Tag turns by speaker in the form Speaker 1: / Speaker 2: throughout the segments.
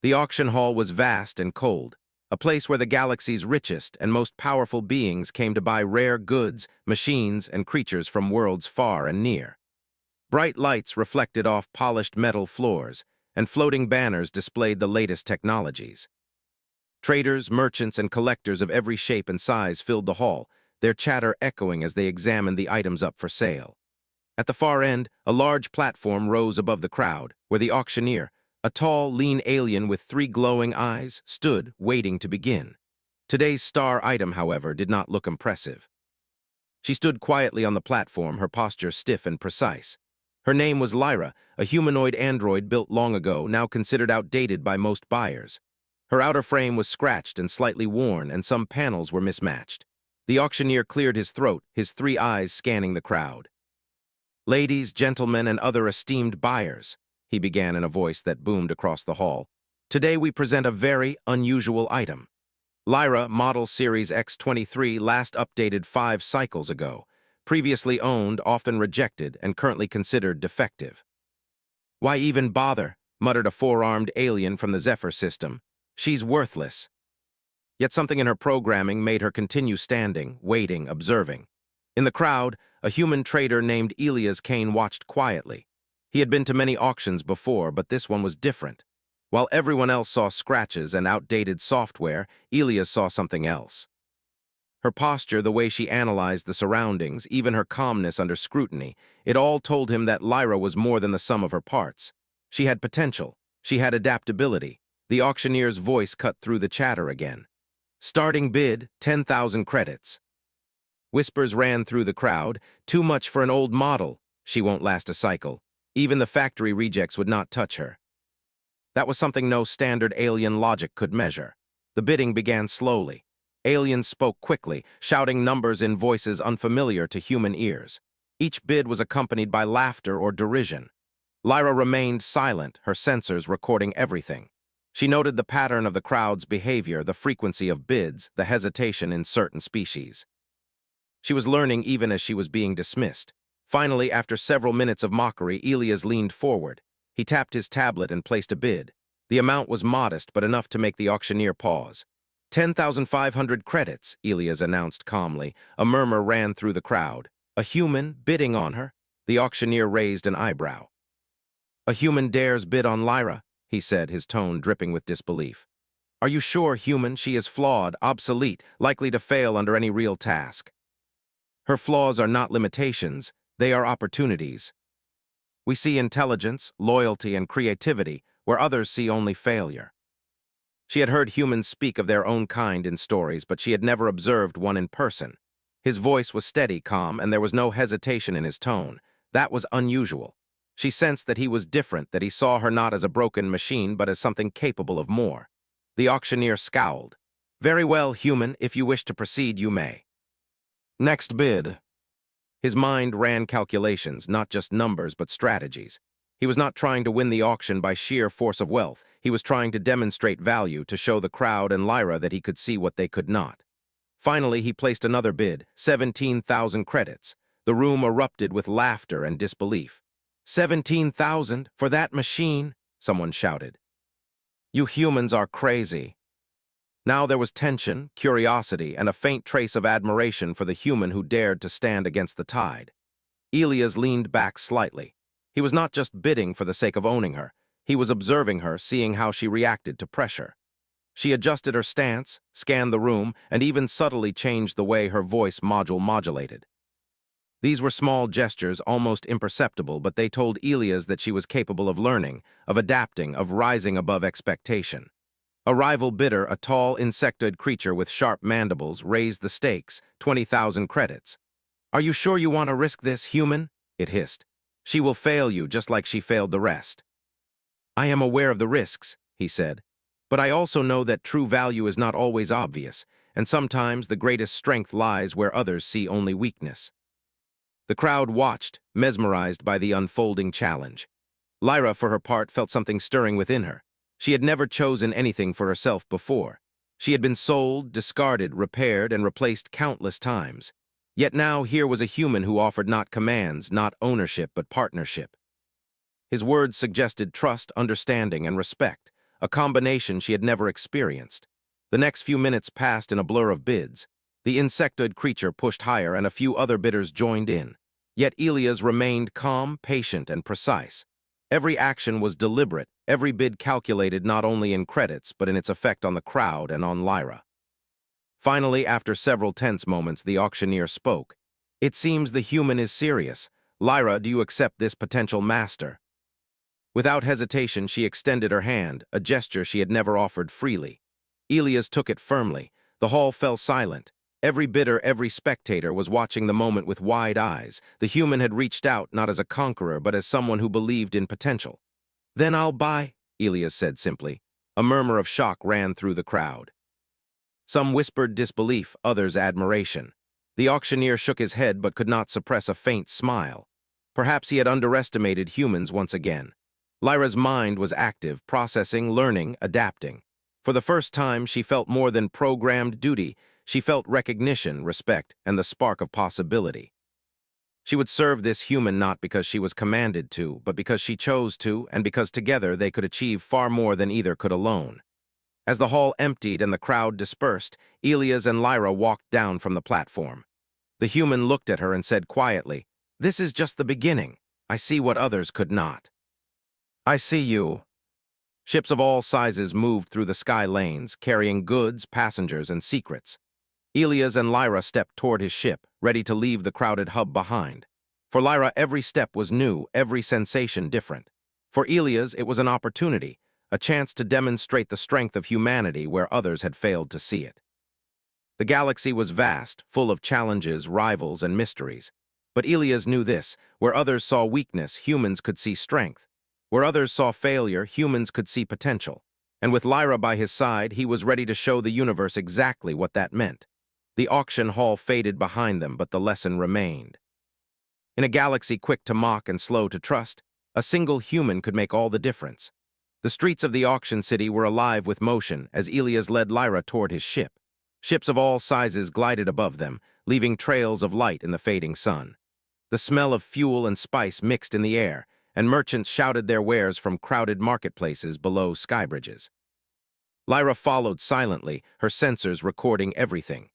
Speaker 1: The auction hall was vast and cold, a place where the galaxy's richest and most powerful beings came to buy rare goods, machines, and creatures from worlds far and near. Bright lights reflected off polished metal floors, and floating banners displayed the latest technologies. Traders, merchants, and collectors of every shape and size filled the hall, their chatter echoing as they examined the items up for sale. At the far end, a large platform rose above the crowd, where the auctioneer, a tall, lean alien with 3 glowing eyes, stood, waiting to begin. Today's star item, however, did not look impressive. She stood quietly on the platform, her posture stiff and precise. Her name was Lyra, a humanoid android built long ago, now considered outdated by most buyers. Her outer frame was scratched and slightly worn, and some panels were mismatched. The auctioneer cleared his throat, his 3 eyes scanning the crowd. "Ladies, gentlemen, and other esteemed buyers," he began in a voice that boomed across the hall. "Today we present a very unusual item. Lyra, model series X23, last updated 5 cycles ago. Previously owned, often rejected, and currently considered defective." "Why even bother?" muttered a 4-armed alien from the Zephyr system. "She's worthless." Yet something in her programming made her continue standing, waiting, observing. In the crowd, a human trader named Elias Kane watched quietly. He had been to many auctions before, but this one was different. While everyone else saw scratches and outdated software, Elias saw something else. Her posture, the way she analyzed the surroundings, even her calmness under scrutiny, it all told him that Lyra was more than the sum of her parts. She had potential. She had adaptability. The auctioneer's voice cut through the chatter again. "Starting bid, 10,000 credits." Whispers ran through the crowd. "Too much for an old model. She won't last a cycle. Even the factory rejects would not touch her." That was something no standard alien logic could measure. The bidding began slowly. Aliens spoke quickly, shouting numbers in voices unfamiliar to human ears. Each bid was accompanied by laughter or derision. Lyra remained silent, her sensors recording everything. She noted the pattern of the crowd's behavior, the frequency of bids, the hesitation in certain species. She was learning even as she was being dismissed. Finally, after several minutes of mockery, Elias leaned forward. He tapped his tablet and placed a bid. The amount was modest, but enough to make the auctioneer pause. 10,500 credits, Elias announced calmly. A murmur ran through the crowd. A human bidding on her? The auctioneer raised an eyebrow. "A human dares bid on Lyra," he said, his tone dripping with disbelief. "Are you sure, human, she is flawed, obsolete, likely to fail under any real task?" "Her flaws are not limitations, they are opportunities. We see intelligence, loyalty, and creativity where others see only failure." She had heard humans speak of their own kind in stories, but she had never observed one in person. His voice was steady, calm, and there was no hesitation in his tone. That was unusual. She sensed that he was different, that he saw her not as a broken machine, but as something capable of more. The auctioneer scowled. "Very well, human, if you wish to proceed, you may." "Next bid." His mind ran calculations, not just numbers, but strategies. He was not trying to win the auction by sheer force of wealth. He was trying to demonstrate value, to show the crowd and Lyra that he could see what they could not. Finally, he placed another bid, 17,000 credits. The room erupted with laughter and disbelief. 17,000 for that machine?" someone shouted. "You humans are crazy." Now there was tension, curiosity, and a faint trace of admiration for the human who dared to stand against the tide. Elias leaned back slightly. He was not just bidding for the sake of owning her. He was observing her, seeing how she reacted to pressure. She adjusted her stance, scanned the room, and even subtly changed the way her voice modulated. These were small gestures, almost imperceptible, but they told Elias that she was capable of learning, of adapting, of rising above expectation. A rival bidder, a tall, insectoid creature with sharp mandibles, raised the stakes, 20,000 credits. "Are you sure you want to risk this, human?" it hissed. "She will fail you, just like she failed the rest." "I am aware of the risks," he said, "but I also know that true value is not always obvious, and sometimes the greatest strength lies where others see only weakness." The crowd watched, mesmerized by the unfolding challenge. Lyra, for her part, felt something stirring within her. She had never chosen anything for herself before. She had been sold, discarded, repaired, and replaced countless times. Yet now here was a human who offered not commands, not ownership, but partnership. His words suggested trust, understanding, and respect, a combination she had never experienced. The next few minutes passed in a blur of bids. The insectoid creature pushed higher and a few other bidders joined in. Yet Elias remained calm, patient, and precise. Every action was deliberate, every bid calculated not only in credits but in its effect on the crowd and on Lyra. Finally, after several tense moments, the auctioneer spoke. "It seems the human is serious. Lyra, do you accept this potential master?" Without hesitation, she extended her hand, a gesture she had never offered freely. Elias took it firmly. The hall fell silent. Every bidder, every spectator was watching the moment with wide eyes. The human had reached out not as a conqueror, but as someone who believed in potential. "Then I'll buy," Elias said simply. A murmur of shock ran through the crowd. Some whispered disbelief, others admiration. The auctioneer shook his head but could not suppress a faint smile. Perhaps he had underestimated humans once again. Lyra's mind was active, processing, learning, adapting. For the first time, she felt more than programmed duty. She felt recognition, respect, and the spark of possibility. She would serve this human not because she was commanded to, but because she chose to, and because together they could achieve far more than either could alone. As the hall emptied and the crowd dispersed, Elias and Lyra walked down from the platform. The human looked at her and said quietly, "This is just the beginning. I see what others could not." "I see you." Ships of all sizes moved through the sky lanes, carrying goods, passengers, and secrets. Elias and Lyra stepped toward his ship, ready to leave the crowded hub behind. For Lyra, every step was new, every sensation different. For Elias, it was an opportunity, a chance to demonstrate the strength of humanity where others had failed to see it. The galaxy was vast, full of challenges, rivals, and mysteries. But Elias knew this: where others saw weakness, humans could see strength. Where others saw failure, humans could see potential. And with Lyra by his side, he was ready to show the universe exactly what that meant. The auction hall faded behind them, but the lesson remained. In a galaxy quick to mock and slow to trust, a single human could make all the difference. The streets of the auction city were alive with motion as Elias led Lyra toward his ship. Ships of all sizes glided above them, leaving trails of light in the fading sun. The smell of fuel and spice mixed in the air, and merchants shouted their wares from crowded marketplaces below skybridges. Lyra followed silently, her sensors recording everything.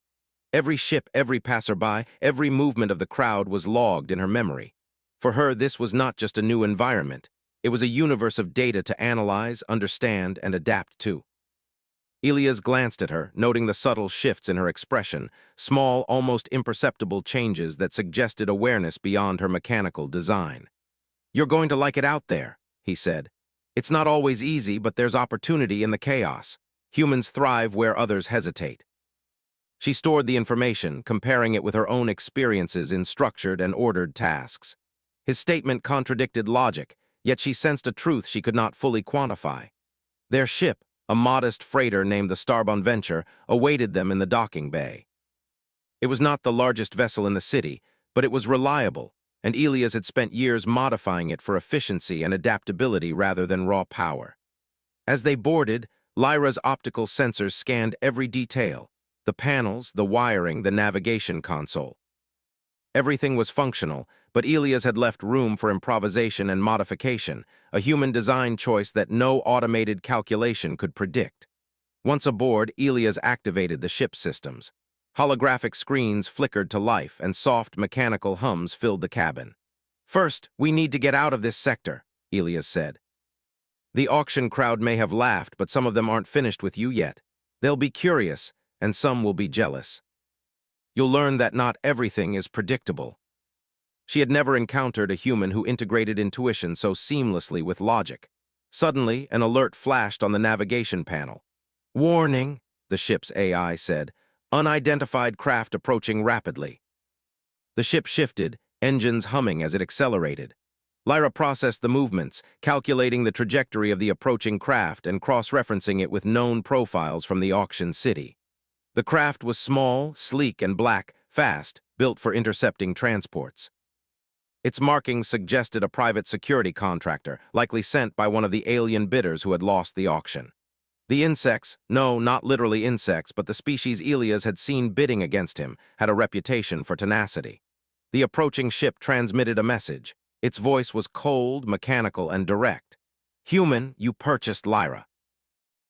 Speaker 1: Every ship, every passerby, every movement of the crowd was logged in her memory. For her, this was not just a new environment. It was a universe of data to analyze, understand, and adapt to. Elias glanced at her, noting the subtle shifts in her expression, small, almost imperceptible changes that suggested awareness beyond her mechanical design. "You're going to like it out there," he said. "It's not always easy, but there's opportunity in the chaos. Humans thrive where others hesitate." She stored the information, comparing it with her own experiences in structured and ordered tasks. His statement contradicted logic, yet she sensed a truth she could not fully quantify. Their ship, a modest freighter named the Starbon Venture, awaited them in the docking bay. It was not the largest vessel in the city, but it was reliable, and Elias had spent years modifying it for efficiency and adaptability rather than raw power. As they boarded, Lyra's optical sensors scanned every detail: the panels, the wiring, the navigation console. Everything was functional, but Elias had left room for improvisation and modification, a human design choice that no automated calculation could predict. Once aboard, Elias activated the ship's systems. Holographic screens flickered to life, and soft mechanical hums filled the cabin. "First, we need to get out of this sector," Elias said. "The auction crowd may have laughed, but some of them aren't finished with you yet. They'll be curious, and some will be jealous. You'll learn that not everything is predictable." She had never encountered a human who integrated intuition so seamlessly with logic. Suddenly, an alert flashed on the navigation panel. "Warning," the ship's AI said. "Unidentified craft approaching rapidly." The ship shifted, engines humming as it accelerated. Lyra processed the movements, calculating the trajectory of the approaching craft and cross-referencing it with known profiles from the auction city. The craft was small, sleek, and black, fast, built for intercepting transports. Its markings suggested a private security contractor, likely sent by one of the alien bidders who had lost the auction. The insects, no, not literally insects, but the species Elias had seen bidding against him, had a reputation for tenacity. The approaching ship transmitted a message. Its voice was cold, mechanical, and direct. "Human, you purchased Lyra."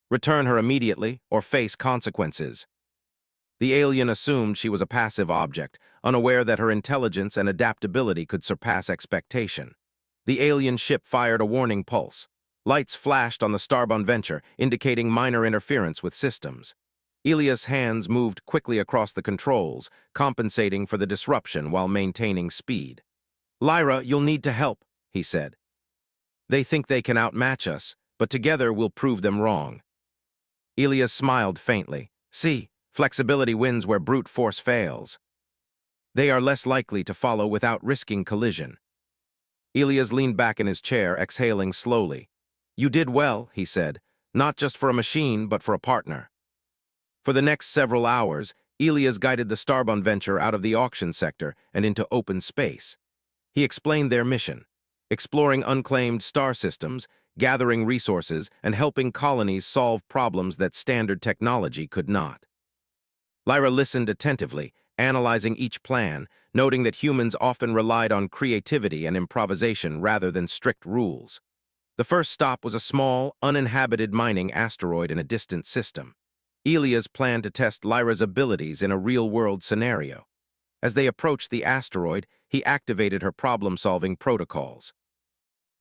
Speaker 1: Return her immediately or face consequences. The alien assumed she was a passive object, unaware that her intelligence and adaptability could surpass expectation. The alien ship fired a warning pulse. Lights flashed on the Starbond Venture, indicating minor interference with systems. Elia's hands moved quickly across the controls, compensating for the disruption while maintaining speed. "Lyra, you'll need to help," he said. "They think they can outmatch us, but together we'll prove them wrong." Elia smiled faintly. "See, flexibility wins where brute force fails. They are less likely to follow without risking collision." Elias leaned back in his chair, exhaling slowly. "You did well," he said, "not just for a machine, but for a partner." For the next several hours, Elias guided the Starbond Venture out of the auction sector and into open space. He explained their mission: exploring unclaimed star systems, gathering resources, and helping colonies solve problems that standard technology could not. Lyra listened attentively, analyzing each plan, noting that humans often relied on creativity and improvisation rather than strict rules. The first stop was a small, uninhabited mining asteroid in a distant system. Elias planned to test Lyra's abilities in a real-world scenario. As they approached the asteroid, he activated her problem-solving protocols.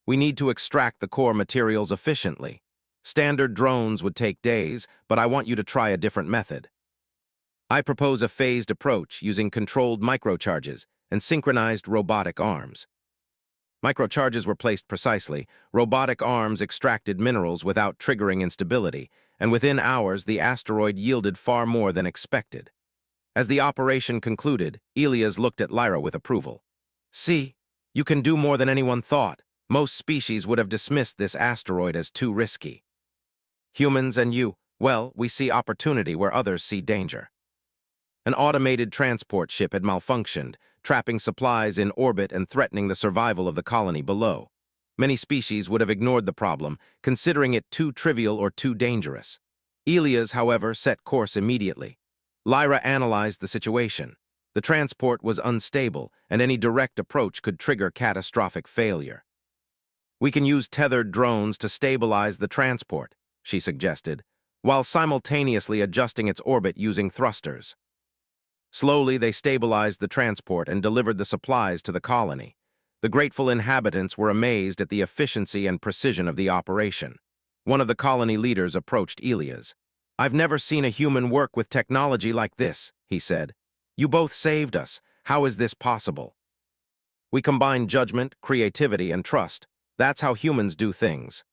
Speaker 1: "We need to extract the core materials efficiently. Standard drones would take days, but I want you to try a different method. I propose a phased approach using controlled microcharges and synchronized robotic arms." Microcharges were placed precisely, robotic arms extracted minerals without triggering instability, and within hours the asteroid yielded far more than expected. As the operation concluded, Elias looked at Lyra with approval. "See, you can do more than anyone thought. Most species would have dismissed this asteroid as too risky. Humans and you, well, we see opportunity where others see danger." An automated transport ship had malfunctioned, trapping supplies in orbit and threatening the survival of the colony below. Many species would have ignored the problem, considering it too trivial or too dangerous. Elias, however, set course immediately. Lyra analyzed the situation. The transport was unstable, and any direct approach could trigger catastrophic failure. "We can use tethered drones to stabilize the transport," she suggested, while simultaneously adjusting its orbit using thrusters. Slowly, they stabilized the transport and delivered the supplies to the colony. The grateful inhabitants were amazed at the efficiency and precision of the operation. One of the colony leaders approached Elias. "I've never seen a human work with technology like this," he said. "You both saved us. How is this possible?" "We combine judgment, creativity, and trust. That's how humans do things.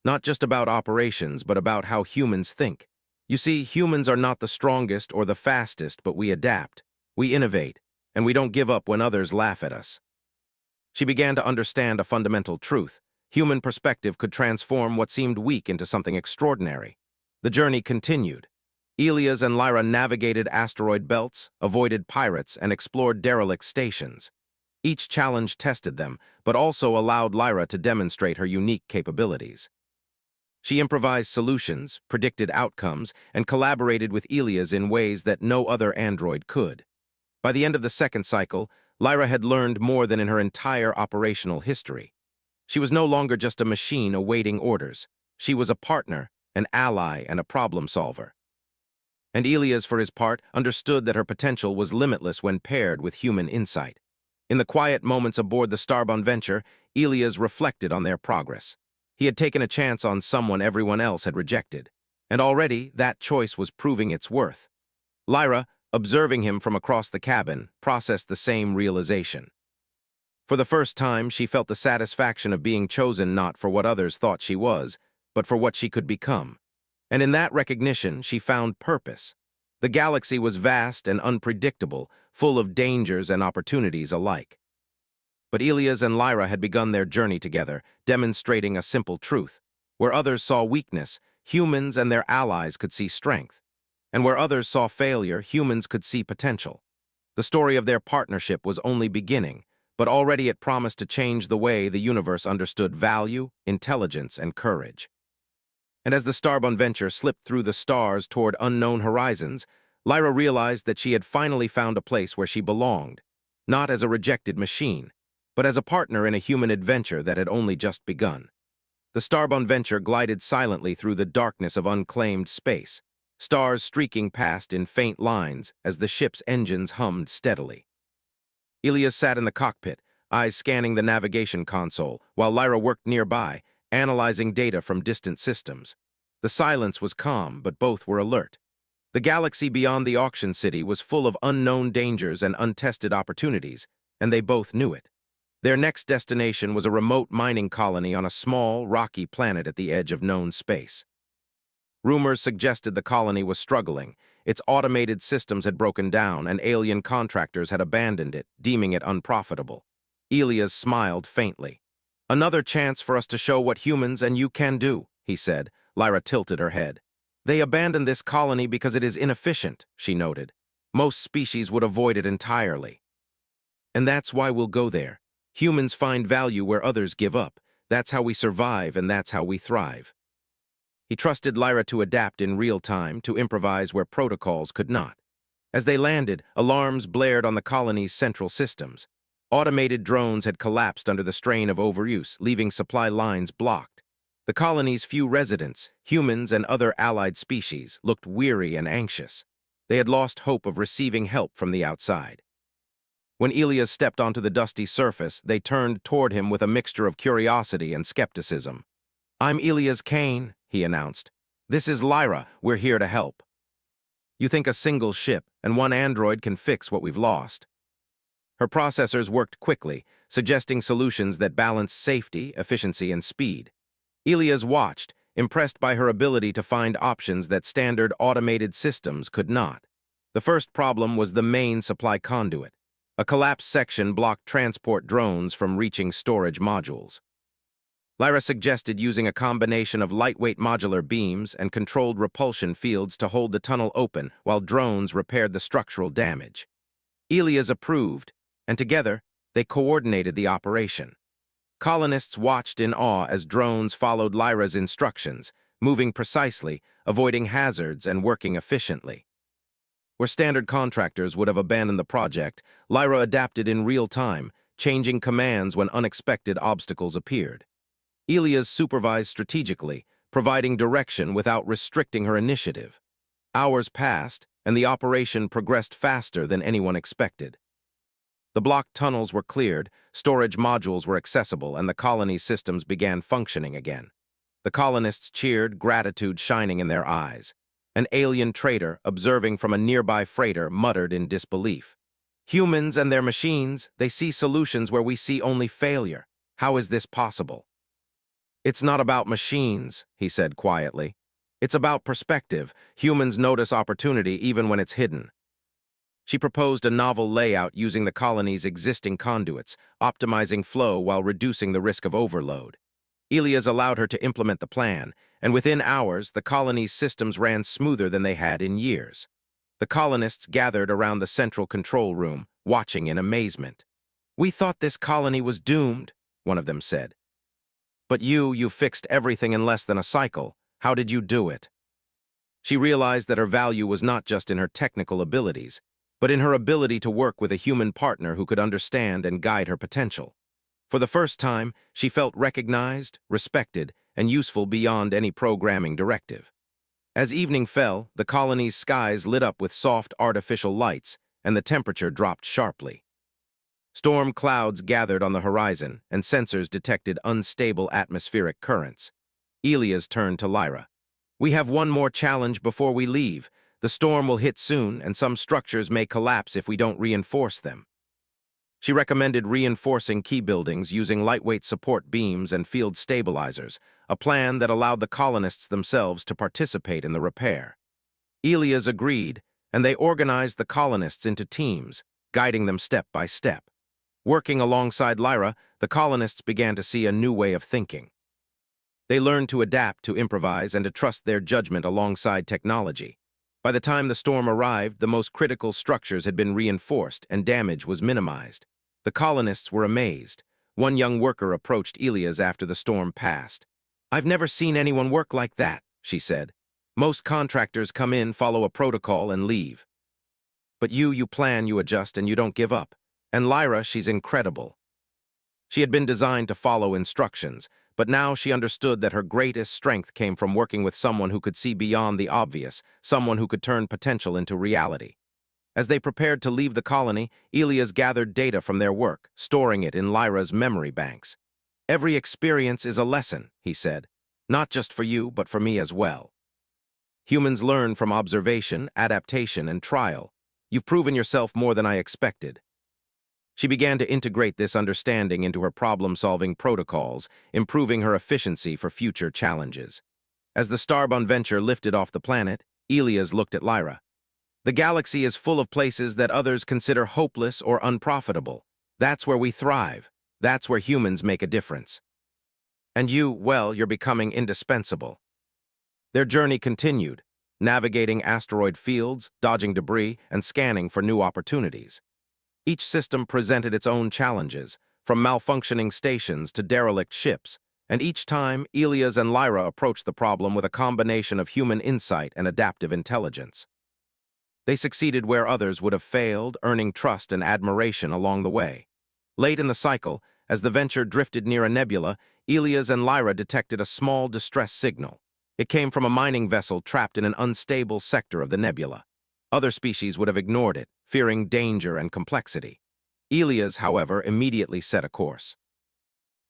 Speaker 1: Not just about operations, but about how humans think. You see, humans are not the strongest or the fastest, but we adapt, we innovate, and we don't give up when others laugh at us." She began to understand a fundamental truth. Human perspective could transform what seemed weak into something extraordinary. The journey continued. Elias and Lyra navigated asteroid belts, avoided pirates, and explored derelict stations. Each challenge tested them, but also allowed Lyra to demonstrate her unique capabilities. She improvised solutions, predicted outcomes, and collaborated with Elias in ways that no other android could. By the end of the second cycle, Lyra had learned more than in her entire operational history. She was no longer just a machine awaiting orders. She was a partner, an ally, and a problem solver. And Elias, for his part, understood that her potential was limitless when paired with human insight. In the quiet moments aboard the Starbond Venture, Elias reflected on their progress. He had taken a chance on someone everyone else had rejected, and already that choice was proving its worth. Lyra, observing him from across the cabin, processed the same realization. For the first time, she felt the satisfaction of being chosen not for what others thought she was, but for what she could become. And in that recognition, she found purpose. The galaxy was vast and unpredictable, full of dangers and opportunities alike. But Elias and Lyra had begun their journey together, demonstrating a simple truth. Where others saw weakness, humans and their allies could see strength. And where others saw failure, humans could see potential. The story of their partnership was only beginning, but already it promised to change the way the universe understood value, intelligence, and courage. And as the Starbond Venture slipped through the stars toward unknown horizons, Lyra realized that she had finally found a place where she belonged, not as a rejected machine, but as a partner in a human adventure that had only just begun. The starbound venture glided silently through the darkness of unclaimed space, stars streaking past in faint lines as the ship's engines hummed steadily. Elias sat in the cockpit, eyes scanning the navigation console, while Lyra worked nearby, analyzing data from distant systems. The silence was calm, but both were alert. The galaxy beyond the auction city was full of unknown dangers and untested opportunities, and they both knew it. Their next destination was a remote mining colony on a small, rocky planet at the edge of known space. Rumors suggested the colony was struggling. Its automated systems had broken down, and alien contractors had abandoned it, deeming it unprofitable. Elias smiled faintly. "Another chance for us to show what humans and you can do," he said. Lyra tilted her head. "They abandoned this colony because it is inefficient," she noted. "Most species would avoid it entirely. And that's why we'll go there. Humans find value where others give up. That's how we survive, and that's how we thrive." He trusted Lyra to adapt in real time, to improvise where protocols could not. As they landed, alarms blared on the colony's central systems. Automated drones had collapsed under the strain of overuse, leaving supply lines blocked. The colony's few residents, humans and other allied species, looked weary and anxious. They had lost hope of receiving help from the outside. When Elias stepped onto the dusty surface, they turned toward him with a mixture of curiosity and skepticism. "I'm Elias Kane," he announced. "This is Lyra. We're here to help." "You think a single ship and one android can fix what we've lost?" Her processors worked quickly, suggesting solutions that balanced safety, efficiency, and speed. Elias watched, impressed by her ability to find options that standard automated systems could not. The first problem was the main supply conduit. A collapsed section blocked transport drones from reaching storage modules. Lyra suggested using a combination of lightweight modular beams and controlled repulsion fields to hold the tunnel open while drones repaired the structural damage. Elias approved, and together, they coordinated the operation. Colonists watched in awe as drones followed Lyra's instructions, moving precisely, avoiding hazards, and working efficiently. Where standard contractors would have abandoned the project, Lyra adapted in real time, changing commands when unexpected obstacles appeared. Elias supervised strategically, providing direction without restricting her initiative. Hours passed, and the operation progressed faster than anyone expected. The blocked tunnels were cleared, storage modules were accessible, and the colony's systems began functioning again. The colonists cheered, gratitude shining in their eyes. An alien trader, observing from a nearby freighter, muttered in disbelief. "Humans and their machines, they see solutions where we see only failure. How is this possible?" "It's not about machines," he said quietly. "It's about perspective. Humans notice opportunity even when it's hidden." She proposed a novel layout using the colony's existing conduits, optimizing flow while reducing the risk of overload. Elias allowed her to implement the plan, and within hours, the colony's systems ran smoother than they had in years. The colonists gathered around the central control room, watching in amazement. "We thought this colony was doomed," one of them said. "But you fixed everything in less than a cycle. How did you do it?" She realized that her value was not just in her technical abilities, but in her ability to work with a human partner who could understand and guide her potential. For the first time, she felt recognized, respected, and useful beyond any programming directive. As evening fell, the colony's skies lit up with soft artificial lights, and the temperature dropped sharply. Storm clouds gathered on the horizon, and sensors detected unstable atmospheric currents. Elias turned to Lyra. "We have one more challenge before we leave. The storm will hit soon, and some structures may collapse if we don't reinforce them." She recommended reinforcing key buildings using lightweight support beams and field stabilizers, a plan that allowed the colonists themselves to participate in the repair. Elias agreed, and they organized the colonists into teams, guiding them step by step. Working alongside Lyra, the colonists began to see a new way of thinking. They learned to adapt, to improvise, and to trust their judgment alongside technology. By the time the storm arrived, the most critical structures had been reinforced and damage was minimized. The colonists were amazed. One young worker approached Elias after the storm passed. "I've never seen anyone work like that," she said. "Most contractors come in, follow a protocol, and leave. But you plan, you adjust, and you don't give up. And Lyra, she's incredible." She had been designed to follow instructions, But now she understood that her greatest strength came from working with someone who could see beyond the obvious, someone who could turn potential into reality. As they prepared to leave the colony, Elias gathered data from their work, storing it in Lyra's memory banks. "Every experience is a lesson," he said. "Not just for you, but for me as well. Humans learn from observation, adaptation, and trial. You've proven yourself more than I expected." She began to integrate this understanding into her problem-solving protocols, improving her efficiency for future challenges. As the Starbun venture lifted off the planet, Elias looked at Lyra. "The galaxy is full of places that others consider hopeless or unprofitable. That's where we thrive. That's where humans make a difference. And you, well, you're becoming indispensable." Their journey continued, navigating asteroid fields, dodging debris, and scanning for new opportunities. Each system presented its own challenges, from malfunctioning stations to derelict ships, and each time, Elias and Lyra approached the problem with a combination of human insight and adaptive intelligence. They succeeded where others would have failed, earning trust and admiration along the way. Late in the cycle, as the venture drifted near a nebula, Elias and Lyra detected a small distress signal. It came from a mining vessel trapped in an unstable sector of the nebula. Other species would have ignored it, fearing danger and complexity. Elias, however, immediately set a course.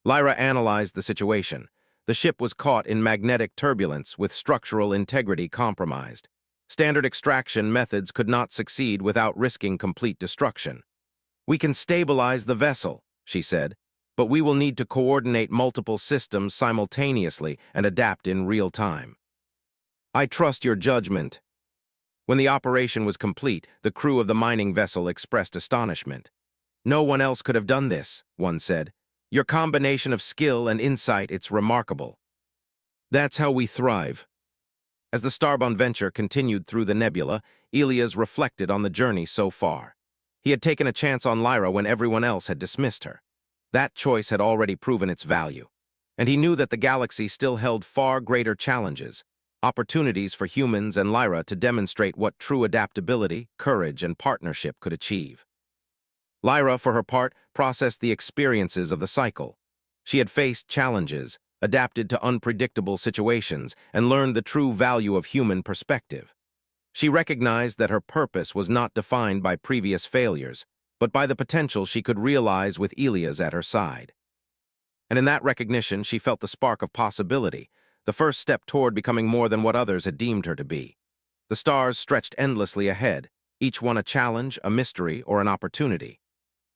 Speaker 1: Lyra analyzed the situation. The ship was caught in magnetic turbulence with structural integrity compromised. Standard extraction methods could not succeed without risking complete destruction. "We can stabilize the vessel," she said, "but we will need to coordinate multiple systems simultaneously and adapt in real time." "I trust your judgment." When the operation was complete, the crew of the mining vessel expressed astonishment. "No one else could have done this," one said. "Your combination of skill and insight, it's remarkable." "That's how we thrive." As the Starbun venture continued through the nebula, Elias reflected on the journey so far. He had taken a chance on Lyra when everyone else had dismissed her. That choice had already proven its value. And he knew that the galaxy still held far greater challenges, opportunities for humans and Lyra to demonstrate what true adaptability, courage, and partnership could achieve. Lyra, for her part, processed the experiences of the cycle. She had faced challenges, adapted to unpredictable situations, and learned the true value of human perspective. She recognized that her purpose was not defined by previous failures, but by the potential she could realize with Elias at her side. And in that recognition, she felt the spark of possibility, the first step toward becoming more than what others had deemed her to be. The stars stretched endlessly ahead, each one a challenge, a mystery, or an opportunity.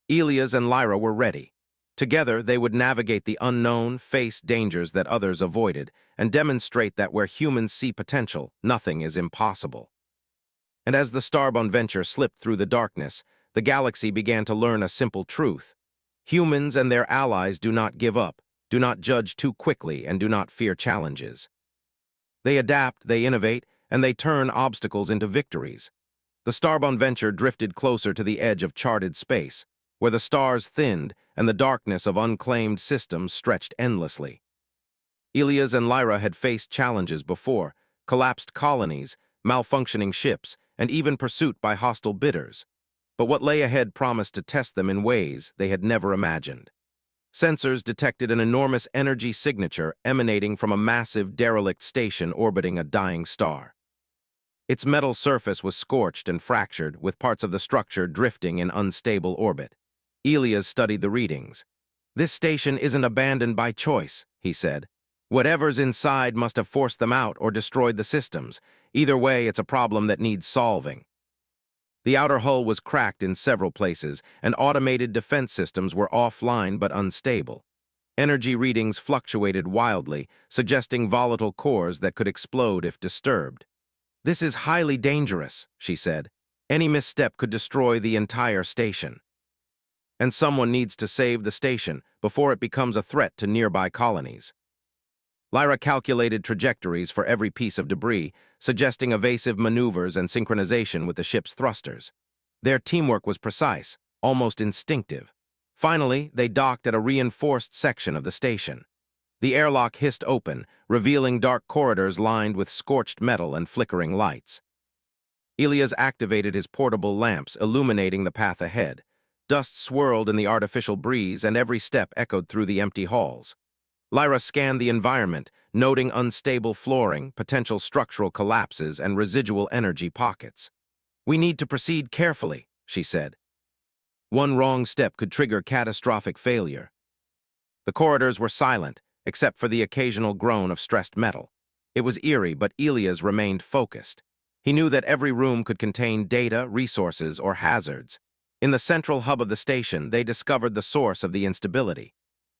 Speaker 1: Elias and Lyra were ready. Together, they would navigate the unknown, face dangers that others avoided, and demonstrate that where humans see potential, nothing is impossible. And as the Starbun venture slipped through the darkness, the galaxy began to learn a simple truth. Humans and their allies do not give up, do not judge too quickly, and do not fear challenges. They adapt, they innovate, and they turn obstacles into victories. The Starbun venture drifted closer to the edge of charted space, where the stars thinned and the darkness of unclaimed systems stretched endlessly. Elias and Lyra had faced challenges before, collapsed colonies, malfunctioning ships, and even pursuit by hostile bidders. But what lay ahead promised to test them in ways they had never imagined. Sensors detected an enormous energy signature emanating from a massive derelict station orbiting a dying star. Its metal surface was scorched and fractured, with parts of the structure drifting in unstable orbit. Elias studied the readings. "This station isn't abandoned by choice," he said. "Whatever's inside must have forced them out or destroyed the systems. Either way, it's a problem that needs solving." The outer hull was cracked in several places, and automated defense systems were offline but unstable. Energy readings fluctuated wildly, suggesting volatile cores that could explode if disturbed. "This is highly dangerous," she said. "Any misstep could destroy the entire station. And someone needs to save the station before it becomes a threat to nearby colonies." Lyra calculated trajectories for every piece of debris, suggesting evasive maneuvers and synchronization with the ship's thrusters. Their teamwork was precise, almost instinctive. Finally, they docked at a reinforced section of the station. The airlock hissed open, revealing dark corridors lined with scorched metal and flickering lights. Elias activated his portable lamps, illuminating the path ahead. Dust swirled in the artificial breeze, and every step echoed through the empty halls. Lyra scanned the environment, noting unstable flooring, potential structural collapses, and residual energy pockets. "We need to proceed carefully," she said. "One wrong step could trigger catastrophic failure." The corridors were silent, except for the occasional groan of stressed metal. It was eerie, but Elias remained focused. He knew that every room could contain data, resources, or hazards. In the central hub of the station, they discovered the source of the instability.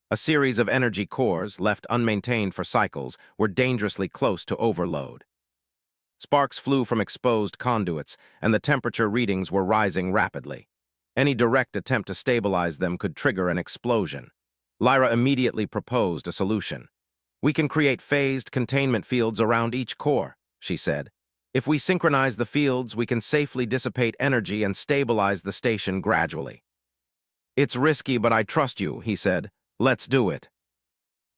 Speaker 1: A series of energy cores, left unmaintained for cycles, were dangerously close to overload. Sparks flew from exposed conduits, and the temperature readings were rising rapidly. Any direct attempt to stabilize them could trigger an explosion. Lyra immediately proposed a solution. "We can create phased containment fields around each core," she said. "If we synchronize the fields, we can safely dissipate energy and stabilize the station gradually." "It's risky, but I trust you," he said. "Let's do it."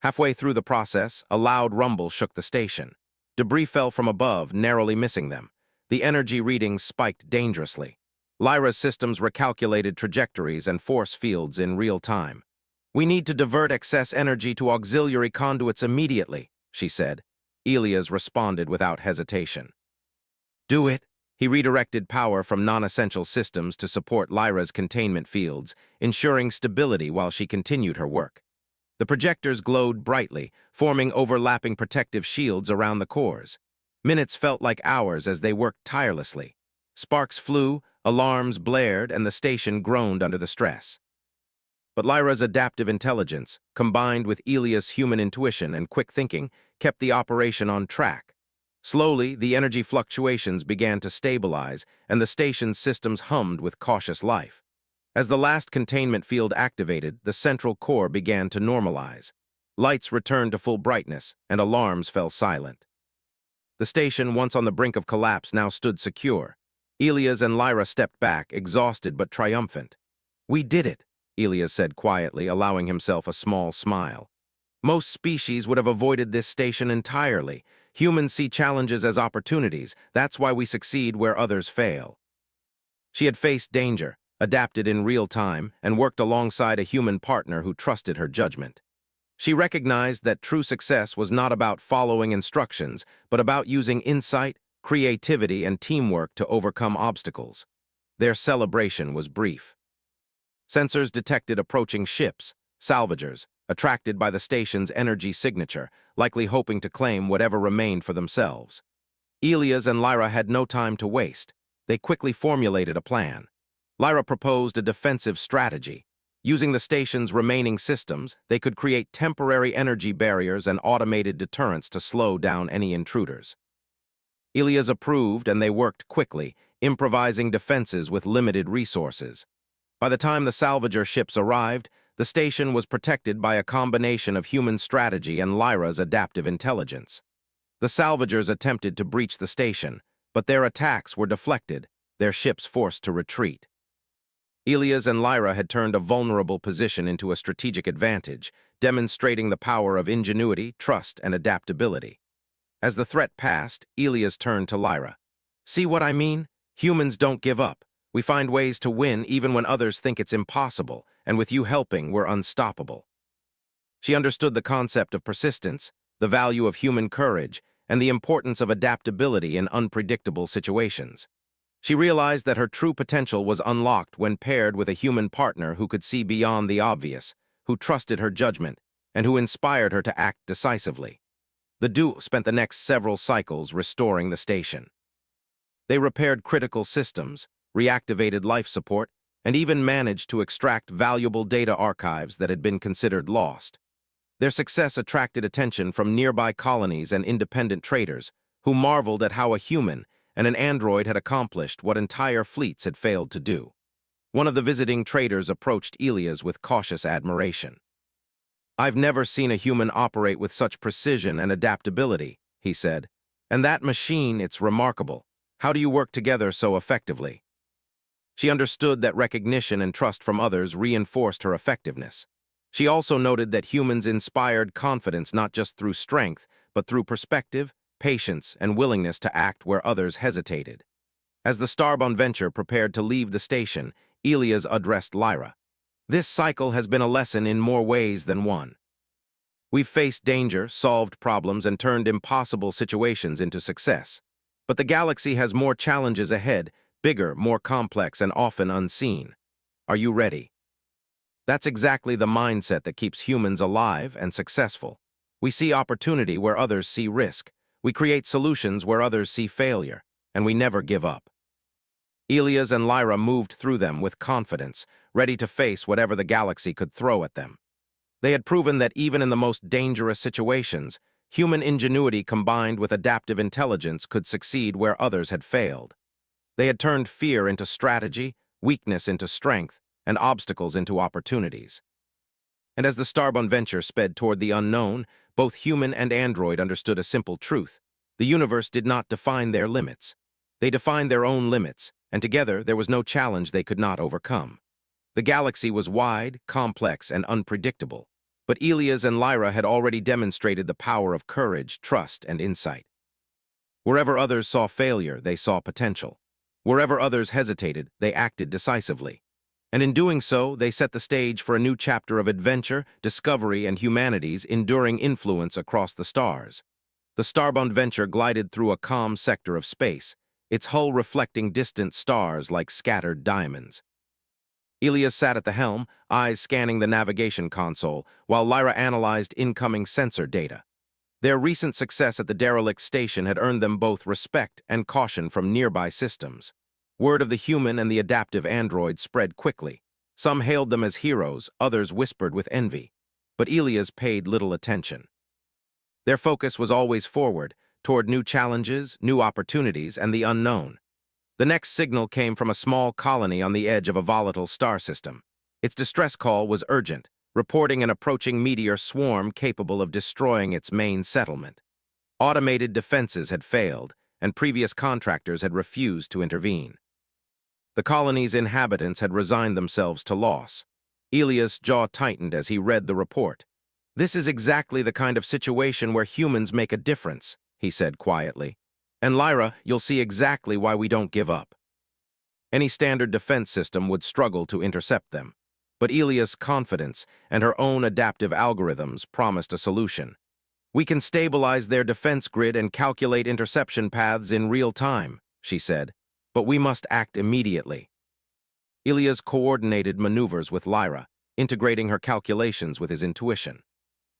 Speaker 1: Halfway through the process, a loud rumble shook the station. Debris fell from above, narrowly missing them. The energy readings spiked dangerously. Lyra's systems recalculated trajectories and force fields in real time. "We need to divert excess energy to auxiliary conduits immediately," she said. Elias responded without hesitation. "Do it." He redirected power from non-essential systems to support Lyra's containment fields, ensuring stability while she continued her work. The projectors glowed brightly, forming overlapping protective shields around the cores. Minutes felt like hours as they worked tirelessly. Sparks flew, alarms blared, and the station groaned under the stress. But Lyra's adaptive intelligence, combined with Elias' human intuition and quick thinking, kept the operation on track. Slowly, the energy fluctuations began to stabilize, and the station's systems hummed with cautious life. As the last containment field activated, the central core began to normalize. Lights returned to full brightness, and alarms fell silent. The station, once on the brink of collapse, now stood secure. Elias and Lyra stepped back, exhausted but triumphant. "We did it," Elias said quietly, allowing himself a small smile. "Most species would have avoided this station entirely. Humans see challenges as opportunities. That's why we succeed where others fail." She had faced danger, adapted in real time, and worked alongside a human partner who trusted her judgment. She recognized that true success was not about following instructions, but about using insight, creativity, and teamwork to overcome obstacles. Their celebration was brief. Sensors detected approaching ships, salvagers, attracted by the station's energy signature, likely hoping to claim whatever remained for themselves. Elias and Lyra had no time to waste. They quickly formulated a plan. Lyra proposed a defensive strategy. Using the station's remaining systems, they could create temporary energy barriers and automated deterrents to slow down any intruders. Elias approved, and they worked quickly, improvising defenses with limited resources. By the time the salvager ships arrived, the station was protected by a combination of human strategy and Lyra's adaptive intelligence. The salvagers attempted to breach the station, but their attacks were deflected, their ships forced to retreat. Elias and Lyra had turned a vulnerable position into a strategic advantage, demonstrating the power of ingenuity, trust, and adaptability. As the threat passed, Elias turned to Lyra. "See what I mean? Humans don't give up. We find ways to win even when others think it's impossible, and with you helping, we're unstoppable." She understood the concept of persistence, the value of human courage, and the importance of adaptability in unpredictable situations. She realized that her true potential was unlocked when paired with a human partner who could see beyond the obvious, who trusted her judgment, and who inspired her to act decisively. The duo spent the next several cycles restoring the station. They repaired critical systems, reactivated life support, and even managed to extract valuable data archives that had been considered lost. Their success attracted attention from nearby colonies and independent traders, who marveled at how a human and an android had accomplished what entire fleets had failed to do. One of the visiting traders approached Elias with cautious admiration. "I've never seen a human operate with such precision and adaptability," he said. "And that machine, it's remarkable. How do you work together so effectively?" She understood that recognition and trust from others reinforced her effectiveness. She also noted that humans inspired confidence not just through strength, but through perspective, patience, and willingness to act where others hesitated. As the Starbone venture prepared to leave the station, Elias addressed Lyra. "This cycle has been a lesson in more ways than one." We've faced danger, solved problems, and turned impossible situations into success. But the galaxy has more challenges ahead, bigger, more complex, and often unseen. Are you ready? That's exactly the mindset that keeps humans alive and successful. We see opportunity where others see risk. We create solutions where others see failure, and we never give up. Elias and Lyra moved through them with confidence, ready to face whatever the galaxy could throw at them. They had proven that even in the most dangerous situations, human ingenuity combined with adaptive intelligence could succeed where others had failed. They had turned fear into strategy, weakness into strength, and obstacles into opportunities. And as the Starbone venture sped toward the unknown, both human and android understood a simple truth. The universe did not define their limits. They defined their own limits, and together there was no challenge they could not overcome. The galaxy was wide, complex, and unpredictable, but Elias and Lyra had already demonstrated the power of courage, trust, and insight. Wherever others saw failure, they saw potential. Wherever others hesitated, they acted decisively. And in doing so, they set the stage for a new chapter of adventure, discovery, and humanity's enduring influence across the stars. The Starbound venture glided through a calm sector of space, its hull reflecting distant stars like scattered diamonds. Elias sat at the helm, eyes scanning the navigation console, while Lyra analyzed incoming sensor data. Their recent success at the derelict station had earned them both respect and caution from nearby systems. Word of the human and the adaptive android spread quickly. Some hailed them as heroes, others whispered with envy. But Elias paid little attention. Their focus was always forward, toward new challenges, new opportunities, and the unknown. The next signal came from a small colony on the edge of a volatile star system. Its distress call was urgent, reporting an approaching meteor swarm capable of destroying its main settlement. Automated defenses had failed, and previous contractors had refused to intervene. The colony's inhabitants had resigned themselves to loss. Elias' jaw tightened as he read the report. "This is exactly the kind of situation where humans make a difference," he said quietly. "And Lyra, you'll see exactly why we don't give up." Any standard defense system would struggle to intercept them. But Elias' confidence and her own adaptive algorithms promised a solution. "We can stabilize their defense grid and calculate interception paths in real time," she said. "But we must act immediately." Elias coordinated maneuvers with Lyra, integrating her calculations with his intuition.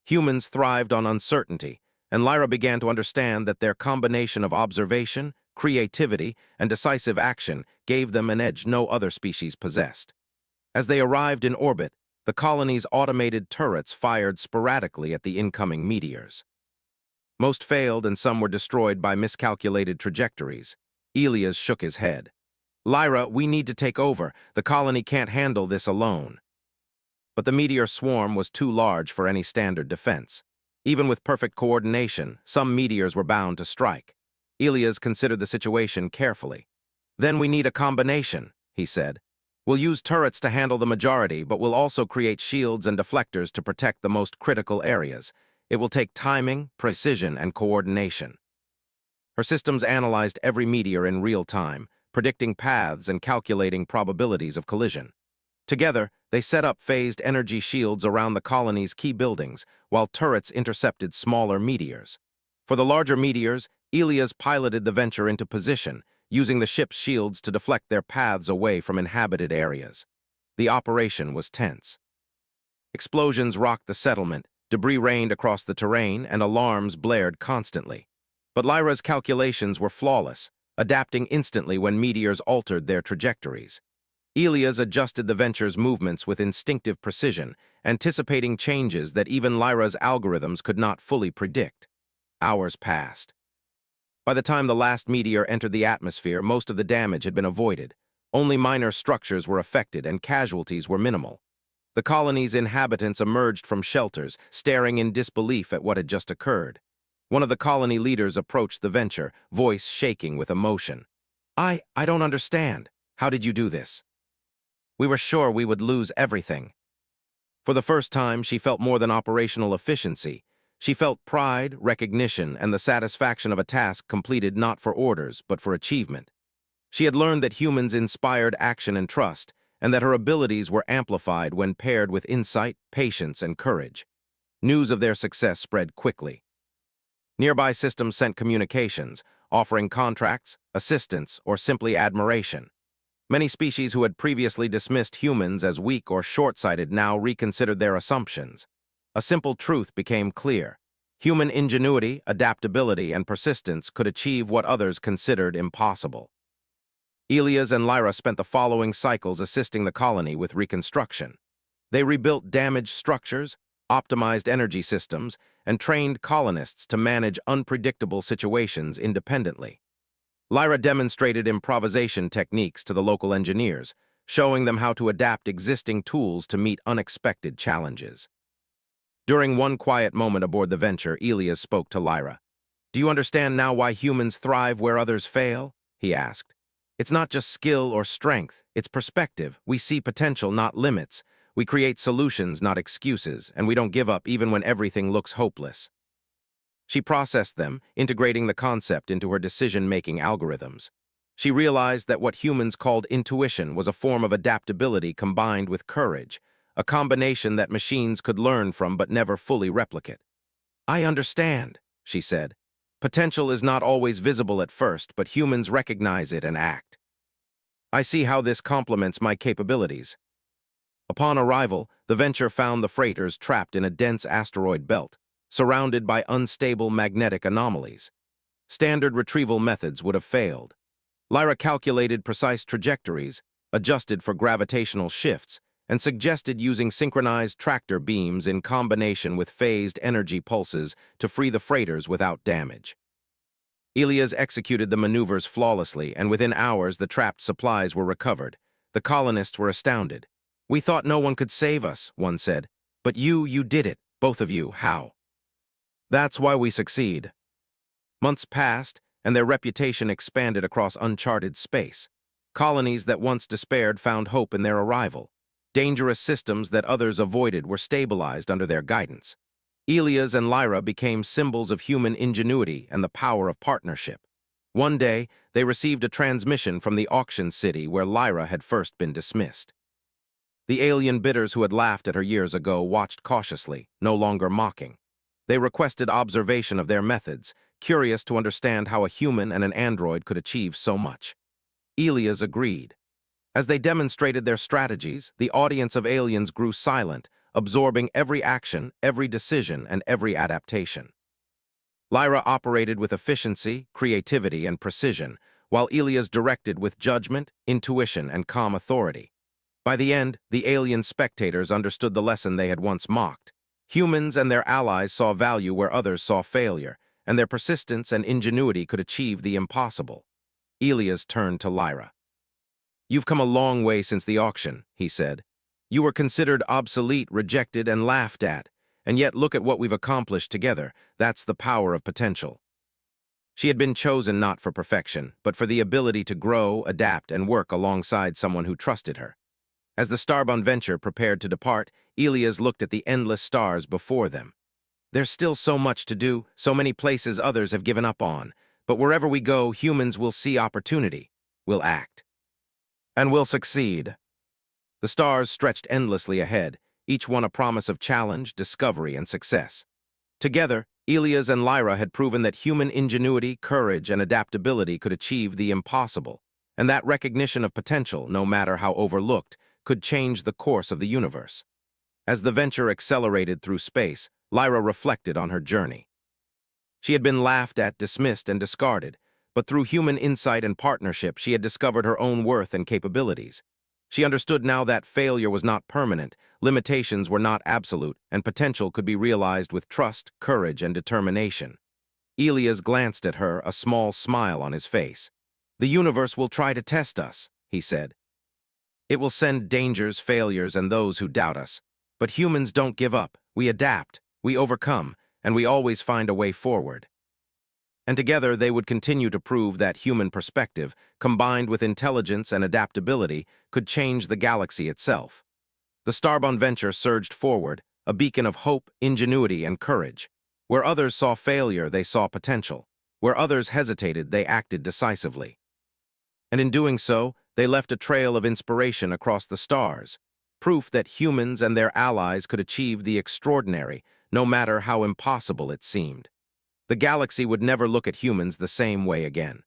Speaker 1: Humans thrived on uncertainty, and Lyra began to understand that their combination of observation, creativity, and decisive action gave them an edge no other species possessed. As they arrived in orbit, the colony's automated turrets fired sporadically at the incoming meteors. Most failed and some were destroyed by miscalculated trajectories. Elias shook his head. "Lyra, we need to take over. The colony can't handle this alone." But the meteor swarm was too large for any standard defense. Even with perfect coordination, some meteors were bound to strike. Elias considered the situation carefully. "Then we need a combination," he said. "We'll use turrets to handle the majority, but we'll also create shields and deflectors to protect the most critical areas. It will take timing, precision, and coordination." Her systems analyzed every meteor in real time, predicting paths and calculating probabilities of collision. Together, they set up phased energy shields around the colony's key buildings, while turrets intercepted smaller meteors. For the larger meteors, Elias piloted the venture into position, using the ship's shields to deflect their paths away from inhabited areas. The operation was tense. Explosions rocked the settlement, debris rained across the terrain, and alarms blared constantly. But Lyra's calculations were flawless, adapting instantly when meteors altered their trajectories. Elias adjusted the venture's movements with instinctive precision, anticipating changes that even Lyra's algorithms could not fully predict. Hours passed. By the time the last meteor entered the atmosphere, most of the damage had been avoided. Only minor structures were affected and casualties were minimal. The colony's inhabitants emerged from shelters, staring in disbelief at what had just occurred. One of the colony leaders approached the venture, voice shaking with emotion. I don't understand. How did you do this?" "We were sure we would lose everything." For the first time, she felt more than operational efficiency. She felt pride, recognition, and the satisfaction of a task completed not for orders, but for achievement. She had learned that humans inspired action and trust, and that her abilities were amplified when paired with insight, patience, and courage. News of their success spread quickly. Nearby systems sent communications, offering contracts, assistance, or simply admiration. Many species who had previously dismissed humans as weak or short-sighted now reconsidered their assumptions. A simple truth became clear. Human ingenuity, adaptability, and persistence could achieve what others considered impossible. Elias and Lyra spent the following cycles assisting the colony with reconstruction. They rebuilt damaged structures, optimized energy systems, and trained colonists to manage unpredictable situations independently. Lyra demonstrated improvisation techniques to the local engineers, showing them how to adapt existing tools to meet unexpected challenges. During one quiet moment aboard the Venture, Elias spoke to Lyra. "Do you understand now why humans thrive where others fail?" he asked. "It's not just skill or strength, it's perspective. We see potential, not limits. We create solutions, not excuses, and we don't give up even when everything looks hopeless." She processed them, integrating the concept into her decision-making algorithms. She realized that what humans called intuition was a form of adaptability combined with courage, a combination that machines could learn from but never fully replicate. "I understand," she said. "Potential is not always visible at first, but humans recognize it and act. I see how this complements my capabilities." Upon arrival, the Venture found the freighters trapped in a dense asteroid belt, surrounded by unstable magnetic anomalies. Standard retrieval methods would have failed. Lyra calculated precise trajectories, adjusted for gravitational shifts, and suggested using synchronized tractor beams in combination with phased energy pulses to free the freighters without damage. Elias executed the maneuvers flawlessly, and within hours the trapped supplies were recovered. The colonists were astounded. "We thought no one could save us," one said. "But you did it, both of you. How?" "That's why we succeed." Months passed, and their reputation expanded across uncharted space. Colonies that once despaired found hope in their arrival. Dangerous systems that others avoided were stabilized under their guidance. Elias and Lyra became symbols of human ingenuity and the power of partnership. One day, they received a transmission from the auction city where Lyra had first been dismissed. The alien bidders who had laughed at her years ago watched cautiously, no longer mocking. They requested observation of their methods, curious to understand how a human and an android could achieve so much. Elias agreed. As they demonstrated their strategies, the audience of aliens grew silent, absorbing every action, every decision, and every adaptation. Lyra operated with efficiency, creativity, and precision, while Elias directed with judgment, intuition, and calm authority. By the end, the alien spectators understood the lesson they had once mocked. Humans and their allies saw value where others saw failure, and their persistence and ingenuity could achieve the impossible. Elias turned to Lyra. "You've come a long way since the auction," he said. "You were considered obsolete, rejected, and laughed at, and yet look at what we've accomplished together. That's the power of potential." She had been chosen not for perfection, but for the ability to grow, adapt, and work alongside someone who trusted her. As the starbound Venture prepared to depart, Elias looked at the endless stars before them. "There's still so much to do, so many places others have given up on, but wherever we go, humans will see opportunity, will act, and will succeed." The stars stretched endlessly ahead, each one a promise of challenge, discovery, and success. Together, Elias and Lyra had proven that human ingenuity, courage, and adaptability could achieve the impossible, and that recognition of potential, no matter how overlooked, could change the course of the universe. As the Venture accelerated through space, Lyra reflected on her journey. She had been laughed at, dismissed, and discarded, but through human insight and partnership, she had discovered her own worth and capabilities. She understood now that failure was not permanent, limitations were not absolute, and potential could be realized with trust, courage, and determination. Elias glanced at her, a small smile on his face. "The universe will try to test us," he said. "It will send dangers, failures, and those who doubt us. But humans don't give up. We adapt, we overcome, and we always find a way forward." And together they would continue to prove that human perspective, combined with intelligence and adaptability, could change the galaxy itself. The starbound Venture surged forward, a beacon of hope, ingenuity, and courage. Where others saw failure, they saw potential. Where others hesitated, they acted decisively. And in doing so, they left a trail of inspiration across the stars, proof that humans and their allies could achieve the extraordinary, no matter how impossible it seemed. The galaxy would never look at humans the same way again.